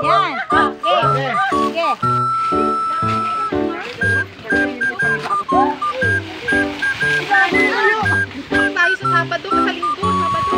Yan. Okay. Sige. Tayo sa Sabado, sa Linggo, Sabado.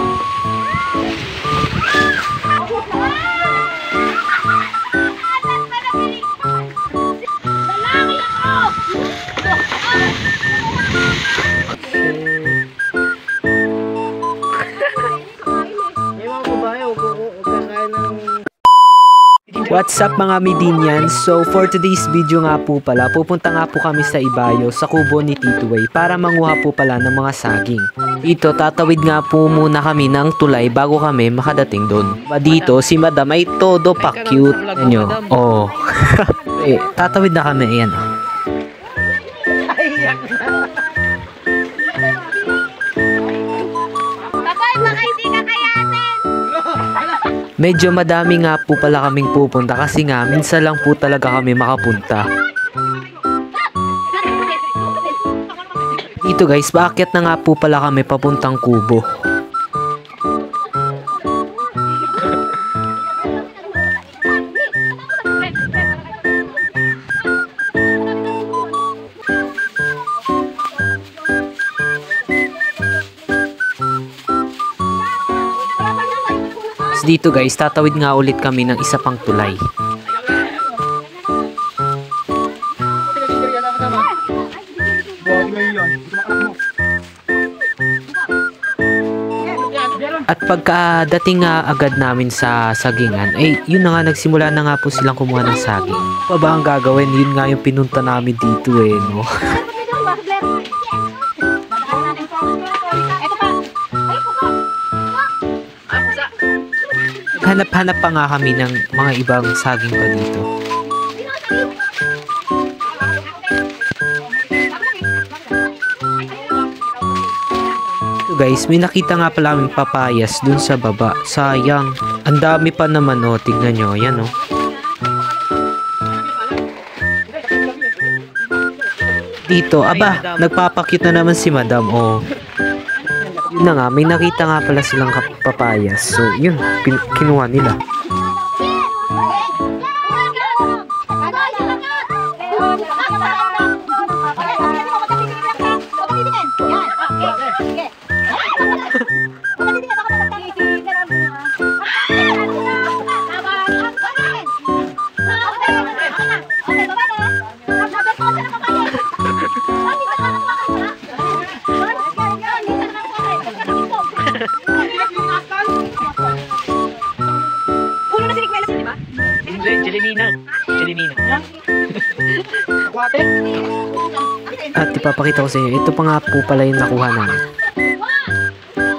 What's up mga Midinians? So for today's video nga po pala, pupunta nga po kami sa Ibayo sa kubo ni Tito Way para manguha po pala ng mga saging. Dito tatawid nga po muna kami ng tulay bago kami makadating doon. Dito si Madam ay todo pa cute. Ano? Oh. Eh, tatawid na kami, ayan. Medyo madami nga po pala kaming pupunta kasi nga minsan lang po talaga kami makapunta. Dito guys, bakit na nga po pala kami papuntang kubo? Dito guys, tatawid nga ulit kami ng isa pang tulay. At pagkadating nga agad namin sa sagingan, eh yun na nga, nagsimula na nga po silang kumuha ng saging. Pa ba ang gagawin? Yun nga yung pinunta namin dito eh, no? Hanap-hanap pa nga kami ng mga ibang saging pa dito. So guys, may nakita nga pala kaming papayas dun sa baba. Sayang, ang dami pa naman, oh. Tignan nyo, yan oh. Dito, aba, nagpapakita na naman si Madam, oh. Yun na nga, may nakita nga pala silang papayas. So, yun, kinuha nila. At ipapakita ko sa inyo, ito pa nga po pala yung nakuha namin.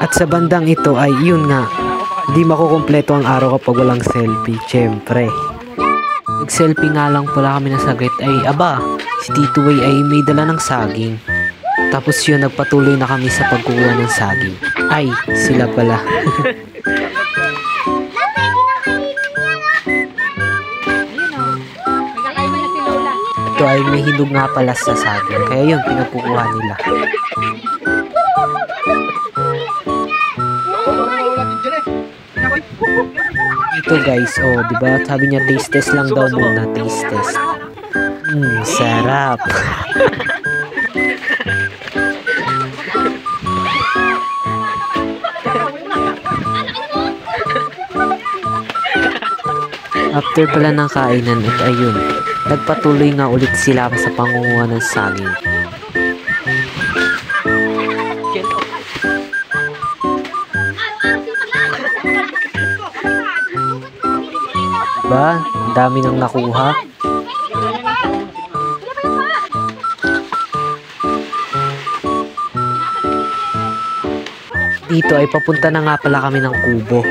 At sa bandang ito ay yun nga, hindi makukumpleto ang araw kapag walang selfie, syempre. Nag-selfie nga lang pala kami na saglit ay aba, si Tito Way ay may dala ng saging. Tapos yun, nagpatuloy na kami sa pagkukuha ng saging. Ay, sila pala. Ito ay may hinog nga pala sa saging, kaya yun, pinapukuha nila. Ito guys, oh, diba? Sabi niya taste test lang daw muna, taste test. Sarap. After pala ng kainan at ayun, nagpatuloy nga ulit sila sa pangunguha ng saging. Diba? Ang dami nang nakuha. Dito ay papunta na nga pala kami ng kubo.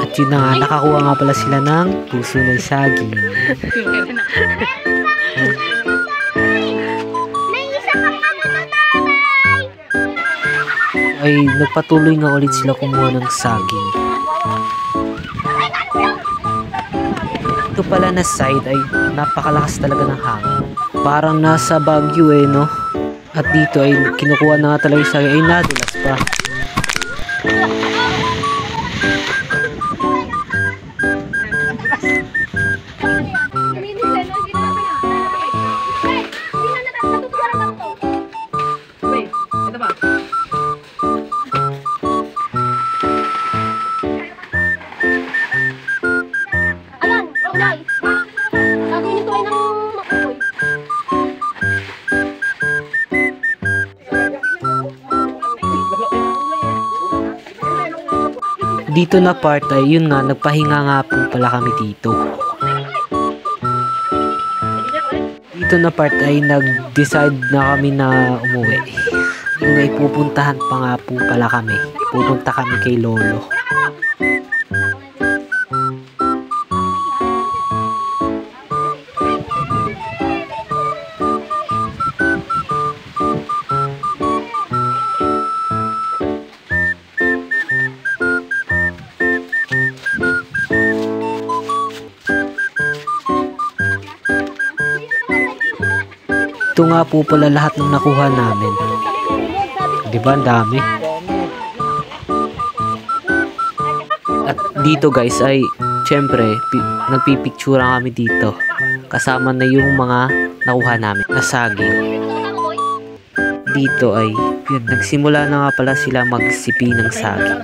At yun na nga, nakakuha nga pala sila ng puso ng saging. Ay, nagpatuloy nga ulit sila kumuha ng saging. dito pala na side ay napakalakas talaga ng hangin. Parang nasa Baguio no? At dito ay kinukuha na nga talaga yung saging ay nadulas pa. Wait, ito ba? Ayan, kulay. Gagawin ito ay ng makukoy. Dito na part ay yun nga, nagpahinga nga po pala kami dito. Dito na part ay nag-decide na kami na umuwi. Yung may pupuntahan pa nga po pala kami. Pupunta kami kay Lolo. Ito nga po pala lahat ng nakuha namin. Diba, ang dami. At dito guys ay, syempre, nagpipictura kami dito. Kasama na yung mga nakuha namin na saging. Dito ay, yun, nagsimula na nga pala sila magsipi ng saging.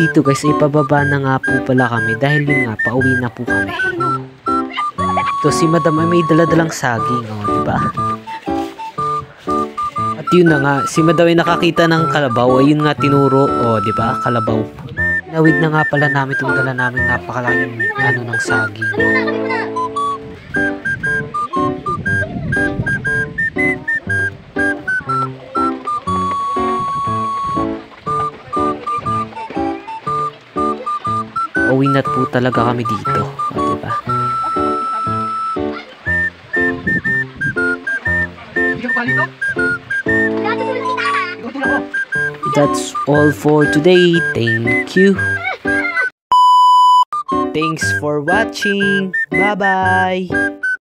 Dito guys, ipababa na nga po pala kami dahil yun nga, pauwi na po kami. Ito si Madam ay may daladalang saging, diba? At yun na nga, si Madam ay nakakita ng kalabaw, ayun nga tinuro, diba? Kalabaw. Nawid na nga pala namin itong dala namin napakalaking ng saging. Uwi na po talaga kami dito, diba? That's all for today. Thank you. Thanks for watching. Bye-bye.